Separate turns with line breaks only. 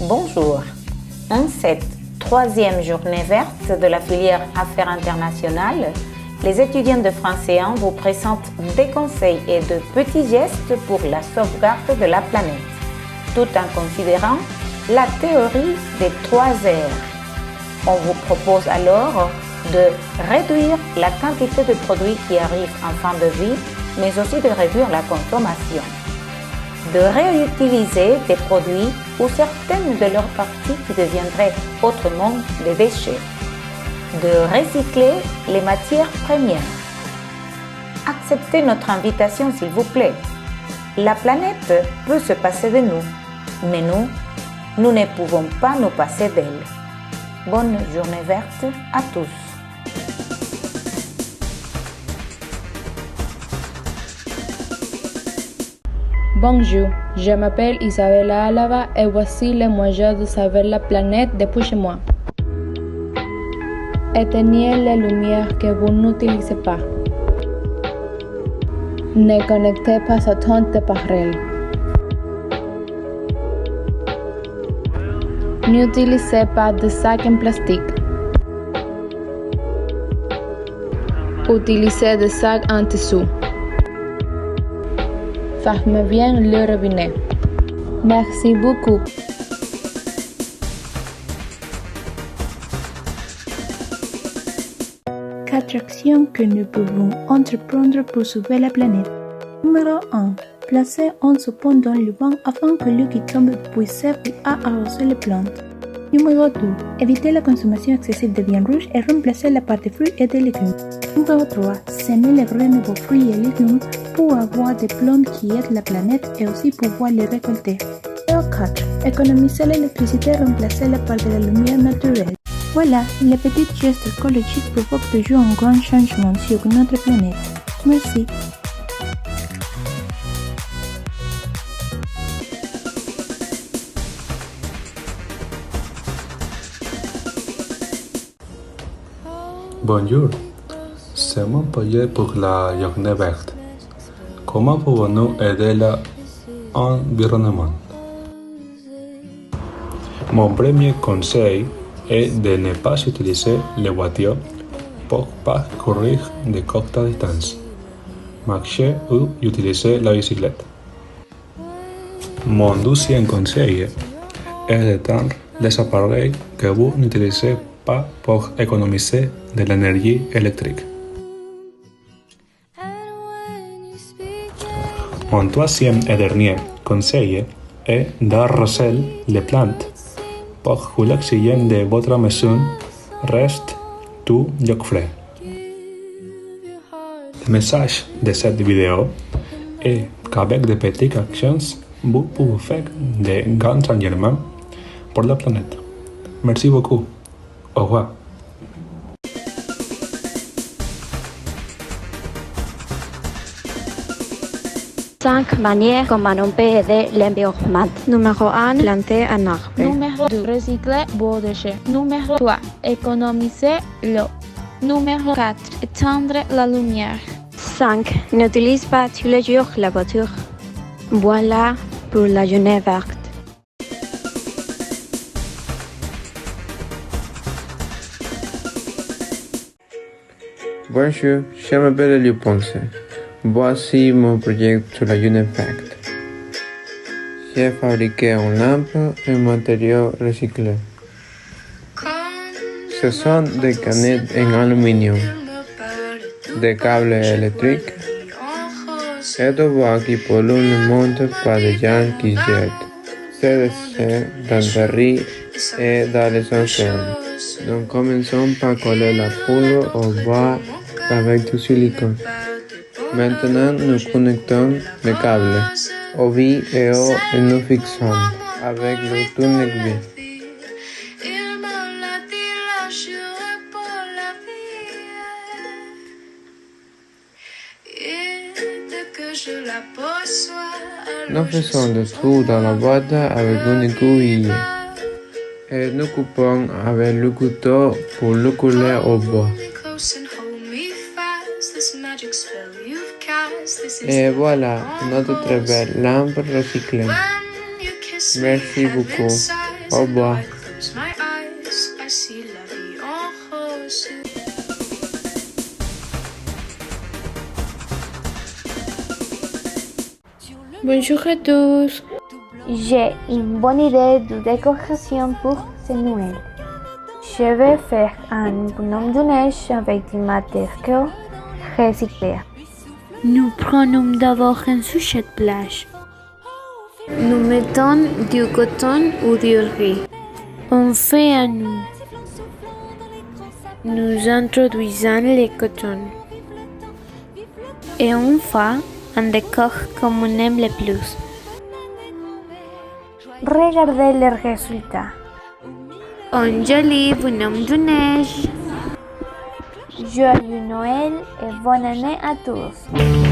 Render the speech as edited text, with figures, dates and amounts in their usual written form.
Bonjour. En cette troisième journée verte de la filière Affaires internationales, les étudiants de français 1 vous présentent des conseils et de petits gestes pour la sauvegarde de la planète, tout en considérant la théorie des 3 R. On vous propose alors de réduire la quantité de produits qui arrivent en fin de vie, mais aussi de réduire la consommation, de réutiliser des produits ou certaines de leurs parties qui deviendraient autrement des déchets, de recycler les matières premières. Acceptez notre invitation s'il vous plaît. La planète peut se passer de nous, mais nous ne pouvons pas nous passer d'elle. Bonne journée verte à tous.
Bonjour, je m'appelle Isabella Alaba et voici les moyens de sauver la planète depuis chez moi. Éteignez les lumières que vous n'utilisez pas. Ne connectez pas autant d'appareils. N'utilisez pas de sacs en plastique. Utilisez des sacs en tissu. Fermez bien le robinet. Merci beaucoup.
4 actions que nous pouvons entreprendre pour sauver la planète. Numéro 1. Placez un sapin dans le banc afin que l'eau qui tombe puisse servir à arroser les plantes. Numéro 2. Évitez la consommation excessive de viande rouge et remplacez la pâte de fruits et de légumes. Numéro 3. Semez les graines de vos fruits et légumes pour avoir des plantes qui aident la planète et aussi pouvoir les récolter. Numéro 4. Économisez l'électricité et remplacez-la par de la lumière naturelle. Voilà, les petits gestes écologiques provoquent toujours un grand changement sur notre planète. Merci.
Bonjour, c'est mon projet pour la journée verte. Comment pouvons-nous aider l'environnement? Mon premier conseil est de ne pas utiliser les voitures pour parcourir de courtes distances. Marcher ou utiliser la bicyclette. Mon deuxième conseil est d'éteindre les appareils que vous n'utilisez pas pour économiser de l'énergie électrique. Mon troisième et dernier conseil est d'arroser les plantes pour que l'oxygène de votre maison reste tout lloc frais. Le message de cette vidéo est qu'avec de petites actions, vous pouvez faire de grands changements pour la planète. Merci beaucoup. Au revoir.
Cinq manières comment on peut aider l'environnement. Numéro 1, planter un arbre.
Numéro 2, recycler vos déchets. Numéro 3, économiser l'eau. Numéro 4, éteindre la lumière.
5, n'utilise pas tous les jours la voiture. Voilà pour la journée verte.
Bonjour, je m'appelle Elio Ponce. Voici mon projet sur la journée verte. J'ai fabriqué une lampe en matériaux recyclés. Ce sont des canettes en aluminium, des câbles électriques et des bois qui polluent le monde par des gens qui jettent ces déchets dans des riz et dans les océans. Donc commençons par coller la poudre au bois avec du silicone. Maintenant, nous connectons les câbles au V et O et nous fixons avec le tournevis. Nous faisons des trous dans la boîte avec une aiguille et nous coupons avec le couteau pour le coller au bois. Et voilà notre très belle lampe recyclée. Merci beaucoup. Au revoir.
Bonjour à tous.
J'ai une bonne idée de décoration pour ce Noël. Je vais faire un bonhomme de neige avec des matériaux recyclés.
Nous prenons d'abord une souchet plage.
Nous mettons du coton ou du riz.
On fait un nœud.
Nous introduisons le coton.
Et on fait un décor comme on aime le plus.
Regardez les résultats.
Un joli bonhomme de neige.
Joyeux Noël et bonne année à tous.